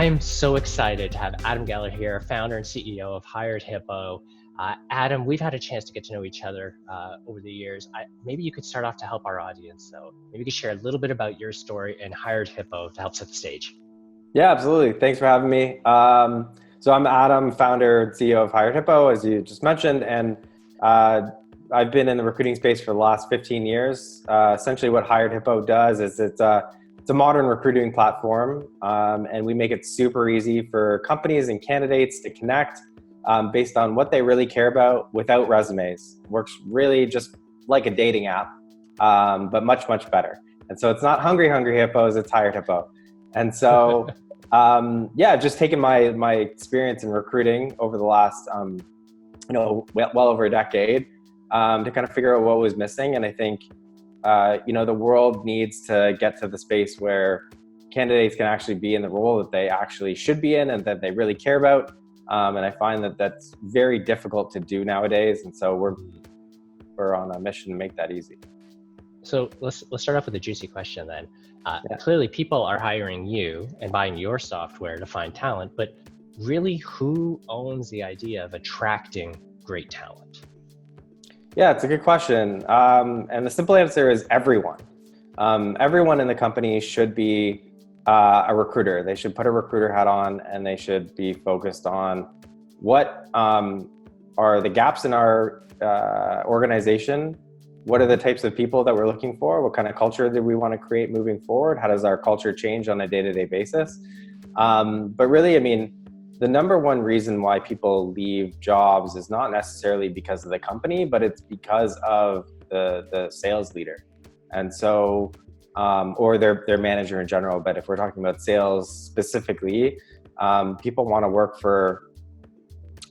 I am so excited to have Adam Gellert here, founder and CEO of HiredHippo. Adam, we've had a chance to get to know each other over the years. Maybe you could start off to help our audience. So maybe you could share a little bit about your story and HiredHippo to help set the stage. Yeah, absolutely. Thanks for having me. So I'm Adam, founder and CEO of HiredHippo, as you just mentioned, and I've been in the recruiting space for the last 15 years. Essentially what HiredHippo does is it's a modern recruiting platform, and we make it super easy for companies and candidates to connect based on what they really care about without resumes. Works really just like a dating app, but much, much better. And so it's not Hungry Hippos, it's HiredHippo. And so, just taking my experience in recruiting over the last, well over a decade, to kind of figure out what was missing. And I think, the world needs to get to the space where candidates can actually be in the role that they actually should be in and that they really care about. And I find that that's very difficult to do nowadays. And so we're on a mission to make that easy. So let's start off with a juicy question then. Clearly people are hiring you and buying your software to find talent, but really who owns the idea of attracting great talent? Yeah, it's a good question. And the simple answer is everyone. Everyone in the company should be a recruiter. They should put a recruiter hat on and they should be focused on what are the gaps in our organization. What are the types of people that we're looking for? What kind of culture do we want to create moving forward? How does our culture change on a day-to-day basis? But really, the number one reason why people leave jobs is not necessarily because of the company, but it's because of the sales leader. And so, or their manager in general. But if we're talking about sales specifically, people want to work for,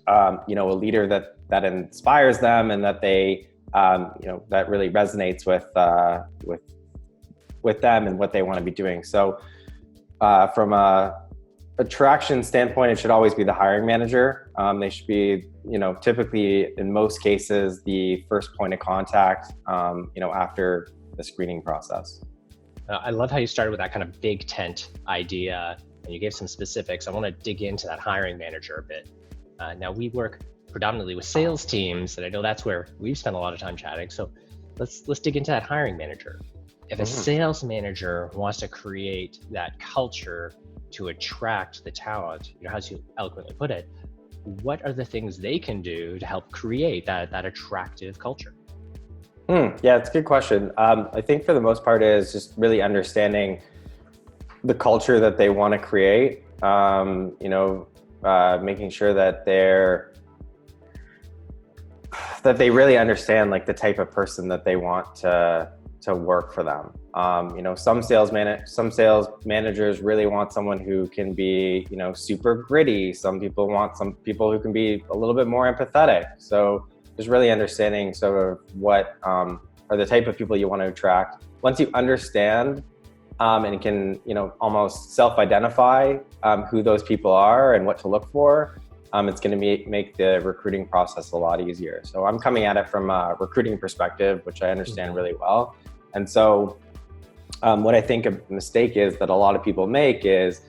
a leader that inspires them and that they, that really resonates with them and what they want to be doing. So from a attraction standpoint, it should always be the hiring manager. They should be, typically in most cases, the first point of contact, after the screening process. I love how you started with that kind of big tent idea and you gave some specifics. I want to dig into that hiring manager a bit. Now we work predominantly with sales teams, and I know that's where we've spent a lot of time chatting. So let's dig into that hiring manager. If a sales manager wants to create that culture to attract the talent, as you eloquently put it, what are the things they can do to help create that attractive culture? Yeah, it's a good question. I think for the most part is just really understanding the culture that they want to create, making sure that they really understand like the type of person that they want to work for them. Some sales managers really want someone who can be, super gritty. Some people want some people who can be a little bit more empathetic. So just really understanding sort of what are the type of people you want to attract. Once you understand and can, almost self-identify who those people are and what to look for, it's going to make the recruiting process a lot easier. So I'm coming at it from a recruiting perspective, which I understand really well. And so what I think a mistake is that a lot of people make is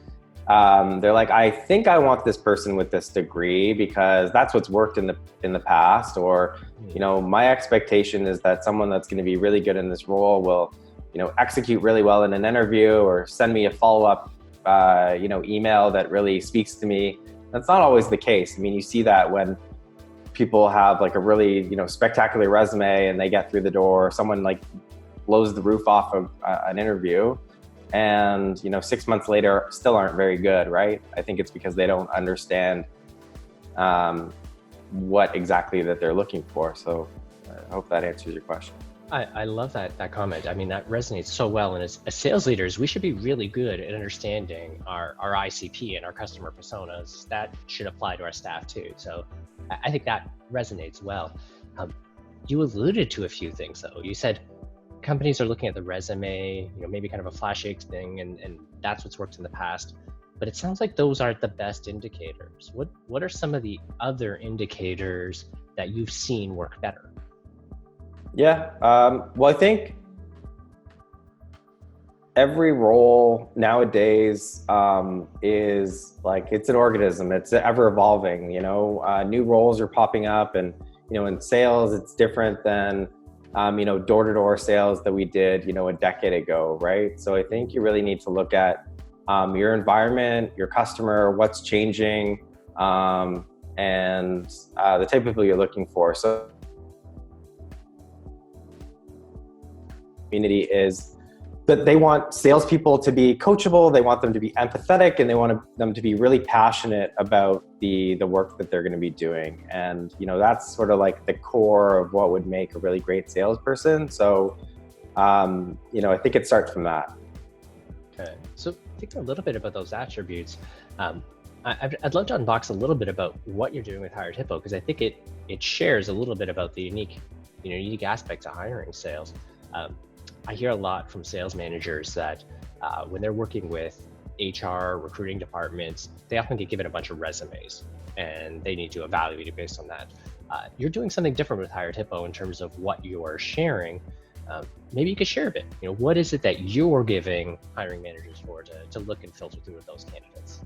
they're like, I think I want this person with this degree because that's what's worked in the past. Or, my expectation is that someone that's going to be really good in this role will, execute really well in an interview or send me a follow-up, email that really speaks to me. That's not always the case. You see that when people have like a really, spectacular resume and they get through the door, someone like blows the roof off of an interview and, 6 months later still aren't very good, right? I think it's because they don't understand what exactly that they're looking for. So I hope that answers your question. I love that comment. That resonates so well. And as sales leaders, we should be really good at understanding our ICP and our customer personas. That should apply to our staff too. So I think that resonates well. You alluded to a few things though. You said companies are looking at the resume, maybe kind of a flashy thing, and that's what's worked in the past. But it sounds like those aren't the best indicators. What are some of the other indicators that you've seen work better? Yeah, well, I think every role nowadays is like, it's an organism. It's ever evolving, new roles are popping up, and, in sales, it's different than, door-to-door sales that we did, a decade ago, right? So I think you really need to look at your environment, your customer, what's changing, and the type of people you're looking for. So community is that they want salespeople to be coachable, they want them to be empathetic, and they want them to be really passionate about the work that they're going to be doing. And, that's sort of like the core of what would make a really great salesperson. So, I think it starts from that. Okay. So think a little bit about those attributes. I'd love to unbox a little bit about what you're doing with HiredHippo, because I think it shares a little bit about the unique aspects of hiring sales. I hear a lot from sales managers that when they're working with HR, recruiting departments, they often get given a bunch of resumes and they need to evaluate it based on that. You're doing something different with HiredHippo in terms of what you're sharing. Maybe you could share a bit. What is it that you're giving hiring managers for to look and filter through those candidates?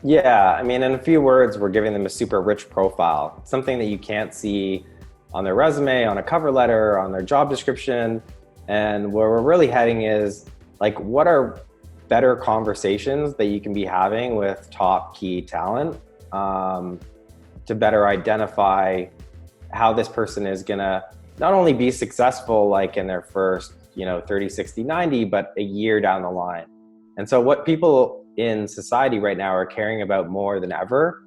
Yeah, in a few words, we're giving them a super rich profile, something that you can't see on their resume, on a cover letter, on their job description. And where we're really heading is like, what are better conversations that you can be having with top key talent to better identify how this person is gonna not only be successful like in their first 30, 60, 90, but a year down the line. And so what people in society right now are caring about more than ever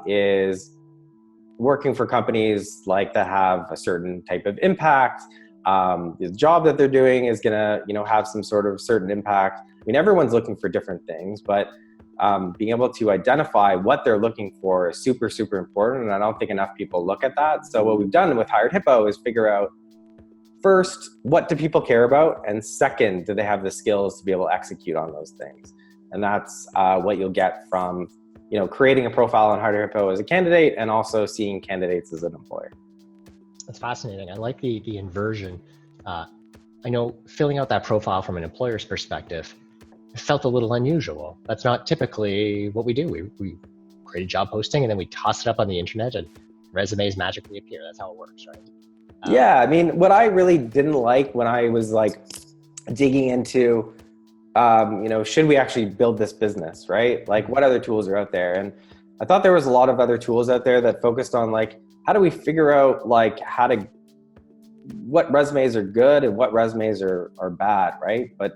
is working for companies like that have a certain type of impact. The job that they're doing is gonna, have some sort of certain impact. Everyone's looking for different things, but being able to identify what they're looking for is super, super important. And I don't think enough people look at that. So what we've done with HiredHippo is figure out, first, what do people care about? And second, do they have the skills to be able to execute on those things? And that's what you'll get from, creating a profile on HiredHippo as a candidate and also seeing candidates as an employer. That's fascinating. I like the inversion. I know filling out that profile from an employer's perspective felt a little unusual. That's not typically what we do. We create a job posting and then we toss it up on the internet and resumes magically appear. That's how it works, right? Yeah, what I really didn't like when I was like digging into, should we actually build this business, right? Like, what other tools are out there? And I thought there was a lot of other tools out there that focused on like, how do we figure out like what resumes are good and what resumes are bad, right? But,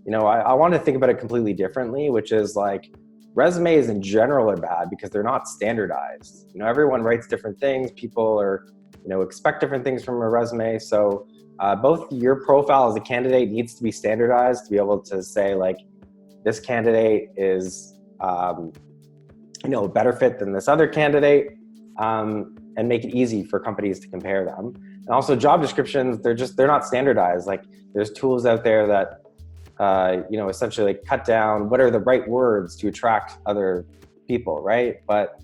I wanted to think about it completely differently, which is like, resumes in general are bad because they're not standardized. Everyone writes different things. People are, expect different things from a resume. So both your profile as a candidate needs to be standardized to be able to say like, this candidate is, a better fit than this other candidate, and make it easy for companies to compare them. And also job descriptions, they're not standardized. Like, there's tools out there that, essentially like cut down what are the right words to attract other people, right? But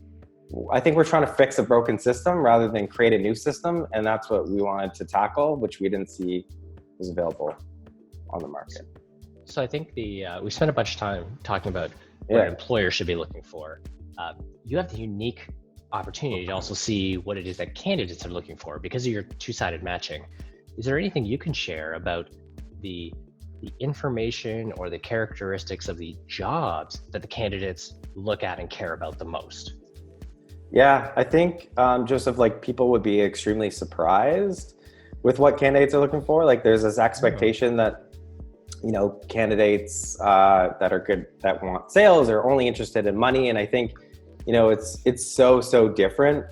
I think we're trying to fix a broken system rather than create a new system. And that's what we wanted to tackle, which we didn't see was available on the market. So I think we spent a bunch of time talking about what an employer should be looking for. You have the unique opportunity to also see what it is that candidates are looking for because of your two-sided matching. Is there anything you can share about the information or the characteristics of the jobs that the candidates look at and care about the most? Yeah, I think, Joseph, like, people would be extremely surprised with what candidates are looking for. Like, there's this expectation that, candidates that are good, that want sales are only interested in money. And I think, it's so different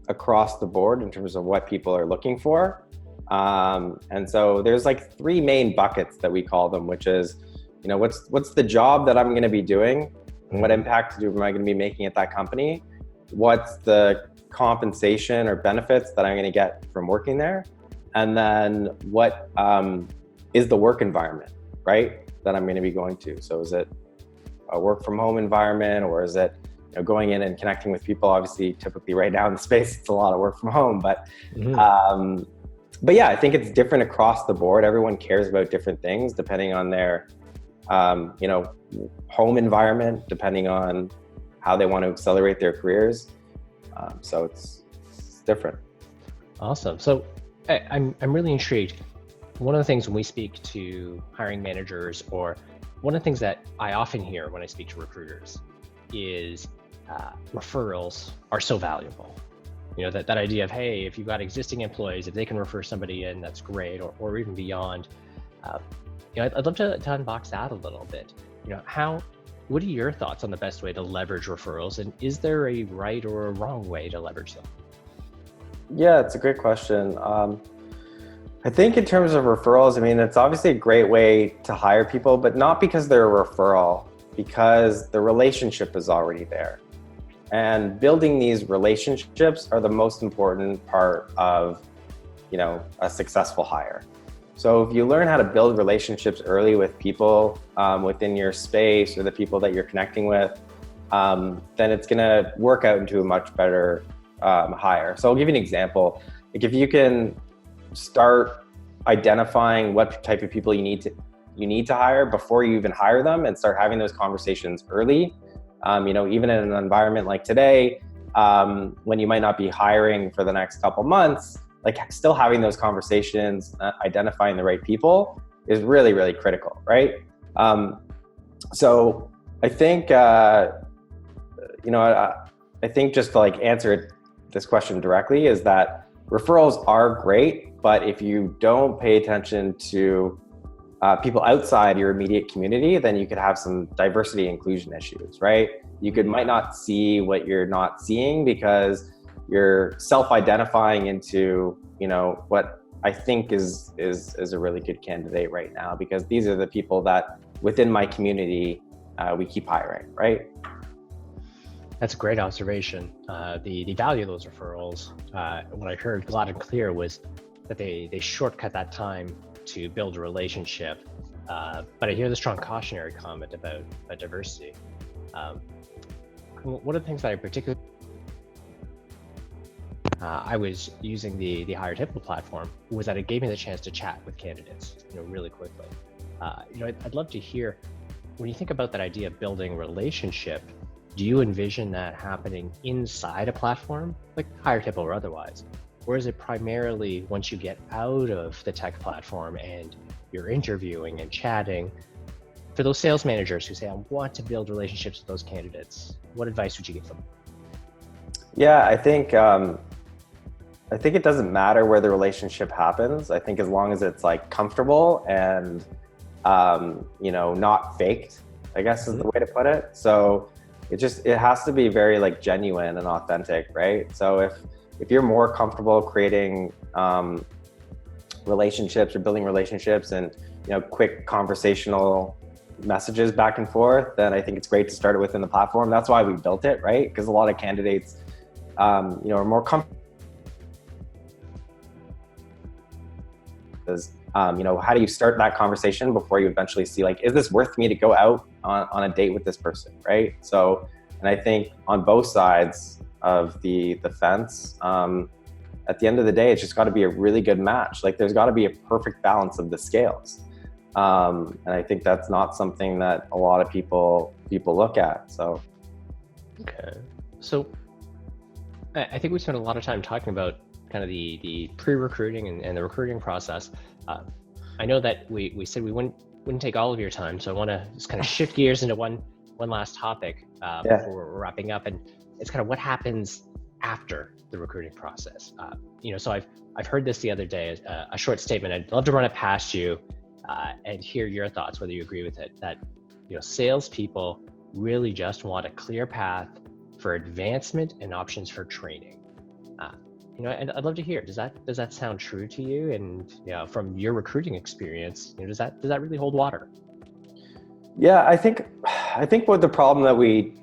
across the board in terms of what people are looking for. And so there's like three main buckets that we call them, which is, what's the job that I'm going to be doing? And what impact am I going to be making at that company? What's the compensation or benefits that I'm going to get from working there? And then what is the work environment, right, that I'm going to be going to? So is it a work from home environment, or is it going in and connecting with people? Obviously, typically right now in the space, it's a lot of work from home, but but yeah, I think it's different across the board. Everyone cares about different things depending on their, home environment, depending on how they want to accelerate their careers. So it's different. Awesome. So I'm really intrigued. One of the things when we speak to hiring managers, or one of the things that I often hear when I speak to recruiters is referrals are so valuable. That idea of, hey, if you've got existing employees, if they can refer somebody in, that's great, or even beyond. I'd love to unbox that a little bit. What are your thoughts on the best way to leverage referrals, and is there a right or a wrong way to leverage them? Yeah, it's a great question. I think in terms of referrals, it's obviously a great way to hire people, but not because they're a referral, because the relationship is already there. And building these relationships are the most important part of, a successful hire. So if you learn how to build relationships early with people within your space or the people that you're connecting with, then it's going to work out into a much better hire. So I'll give you an example. Like if you can start identifying what type of people you need to hire before you even hire them, and start having those conversations early. Even in an environment like today, when you might not be hiring for the next couple months, like still having those conversations, identifying the right people is really, really critical, right? So I think, I think just to answer this question directly is that referrals are great, but if you don't pay attention to people outside your immediate community, then you could have some diversity inclusion issues, right? You might not see what you're not seeing because you're self-identifying into, what I think is a really good candidate right now, because these are the people that within my community we keep hiring, right? That's a great observation. The value of those referrals, what I heard loud and clear was that they shortcut that time to build a relationship. But I hear the strong cautionary comment about diversity. One of the things that I particularly, I was using the HiredHippo platform, was that it gave me the chance to chat with candidates, really quickly. I'd love to hear, when you think about that idea of building relationship, do you envision that happening inside a platform, like HiredHippo or otherwise? Or is it primarily once you get out of the tech platform and you're interviewing and chatting? For those sales managers who say, I want to build relationships with those candidates, what advice would you give them? Yeah, I think it doesn't matter where the relationship happens. I think as long as it's comfortable and, not faked, I guess is the way to put it. So it has to be very genuine and authentic, right? So if you're more comfortable creating relationships or building relationships and quick conversational messages back and forth, then I think it's great to start it within the platform. That's why we built it, right? Because a lot of candidates are more comfortable. How do you start that conversation before you eventually see is this worth me to go out on a date with this person, right? So, and I think on both sides of the fence, at the end of the day, it's just got to be a really good match. There's got to be a perfect balance of the scales. And I think that's not something that a lot of people look at. So, okay. So I think we spent a lot of time talking about kind of the pre-recruiting and the recruiting process. I know that we said we wouldn't take all of your time, so I want to just kind of shift gears into one last topic before we're wrapping up, and it's kind of what happens after the recruiting process. So I've heard this the other day, a short statement. I'd love to run it past you and hear your thoughts, whether you agree with it. That salespeople really just want a clear path for advancement and options for training. And I'd love to hear, does that sound true to you? And from your recruiting experience, does that really hold water? Yeah, I think what the problem that we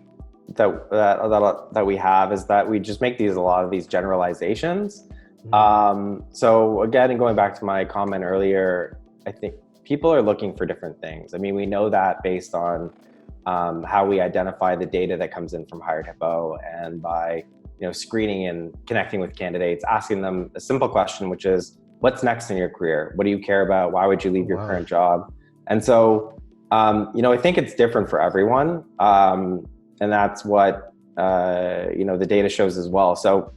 have is that we just make a lot of these generalizations. So again, going back to my comment earlier, I think people are looking for different things. We know that based on how we identify the data that comes in from HiredHippo, and by screening and connecting with candidates, asking them a simple question, which is, what's next in your career? What do you care about? Why would you leave your Wow. current job? And so, I think it's different for everyone. And that's what, the data shows as well. So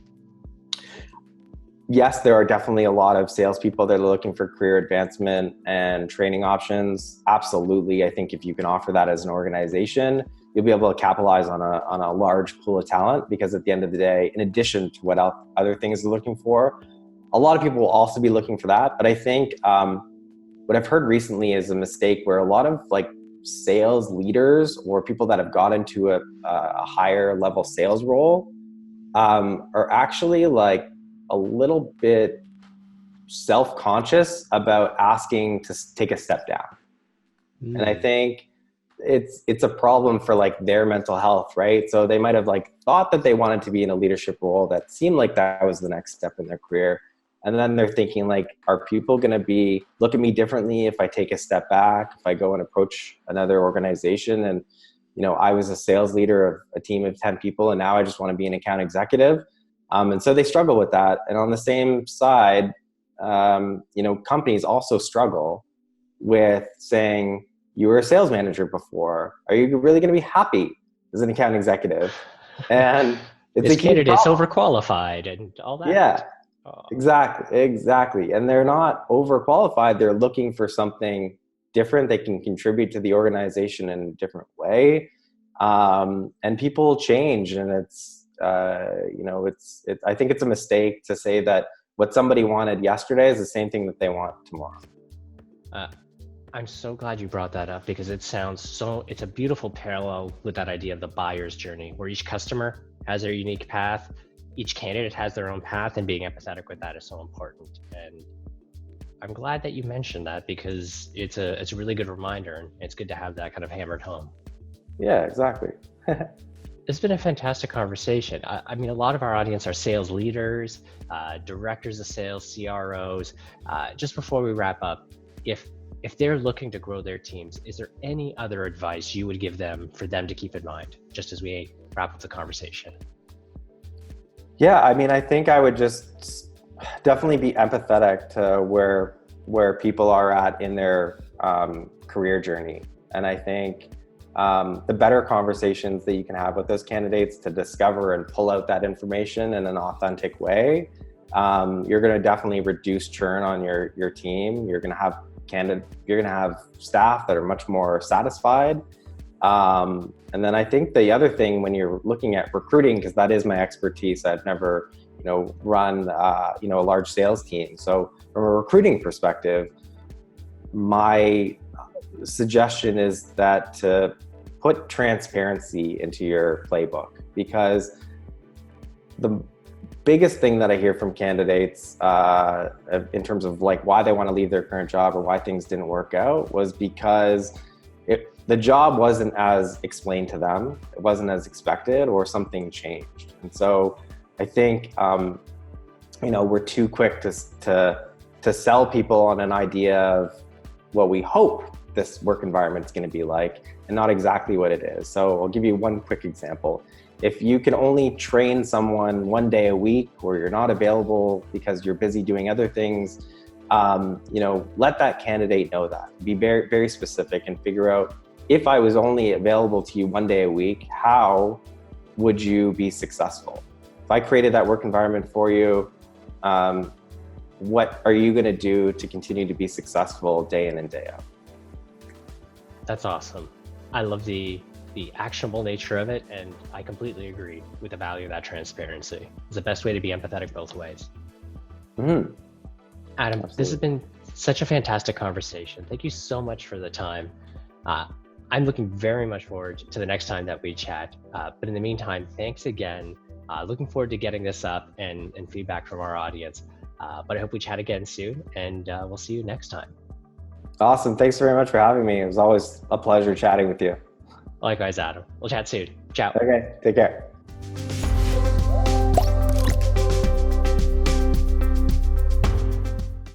yes, there are definitely a lot of salespeople that are looking for career advancement and training options. Absolutely. I think if you can offer that as an organization, you'll be able to capitalize on a large pool of talent, because at the end of the day, in addition to what other things they're looking for, a lot of people will also be looking for that. But I think what I've heard recently is a mistake where a lot of sales leaders or people that have got into a higher level sales role are actually a little bit self-conscious about asking to take a step down. And I think it's a problem for their mental health, right? So they might have thought that they wanted to be in a leadership role that seemed like that was the next step in their career. And then they're thinking are people going to look at me differently if I take a step back, if I go and approach another organization? And, I was a sales leader of a team of 10 people and now I just want to be an account executive. And so they struggle with that. And on the same side, companies also struggle with saying, you were a sales manager before. Are you really going to be happy as an account executive? And it's this a candidate's overqualified and all that. Yeah, exactly. And they're not overqualified. They're looking for something different. They can contribute to the organization in a different way. And people change, and I think it's a mistake to say that what somebody wanted yesterday is the same thing that they want tomorrow. I'm so glad you brought that up, because it's a beautiful parallel with that idea of the buyer's journey, where each customer has their unique path, each candidate has their own path, and being empathetic with that is so important. And I'm glad that you mentioned that, because it's a really good reminder, and it's good to have that kind of hammered home. Yeah, exactly. It's been a fantastic conversation. I mean, a lot of our audience are sales leaders, directors of sales, CROs. Just before we wrap up, if they're looking to grow their teams, is there any other advice you would give them for them to keep in mind, just as we wrap up the conversation? Yeah, I mean, I think I would just definitely be empathetic to where people are at in their career journey. And I think the better conversations that you can have with those candidates to discover and pull out that information in an authentic way, you're going to definitely reduce churn on your team. You're going to have staff that are much more satisfied. And then I think the other thing, when you're looking at recruiting, because that is my expertise, I've never, run, a large sales team. So from a recruiting perspective, my suggestion is that to put transparency into your playbook, because the biggest thing that I hear from candidates in terms of why they want to leave their current job or why things didn't work out was because the job wasn't as explained to them, it wasn't as expected, or something changed. And so I think we're too quick to sell people on an idea of what we hope this work environment is going to be like, and not exactly what it is. So I'll give you one quick example. If you can only train someone one day a week, or you're not available because you're busy doing other things, let that candidate know that. Be very, very specific and figure out, if I was only available to you one day a week, how would you be successful? If I created that work environment for you, what are you going to do to continue to be successful day in and day out? That's awesome. I love the actionable nature of it, and I completely agree with the value of that transparency. It's the best way to be empathetic both ways. Mm-hmm. Adam, Absolutely. This has been such a fantastic conversation. Thank you so much for the time. I'm looking very much forward to the next time that we chat. But in the meantime, thanks again. Looking forward to getting this up and feedback from our audience. But I hope we chat again soon, and we'll see you next time. Awesome. Thanks very much for having me. It was always a pleasure chatting with you. Likewise, Adam. We'll chat soon. Ciao. Okay, take care.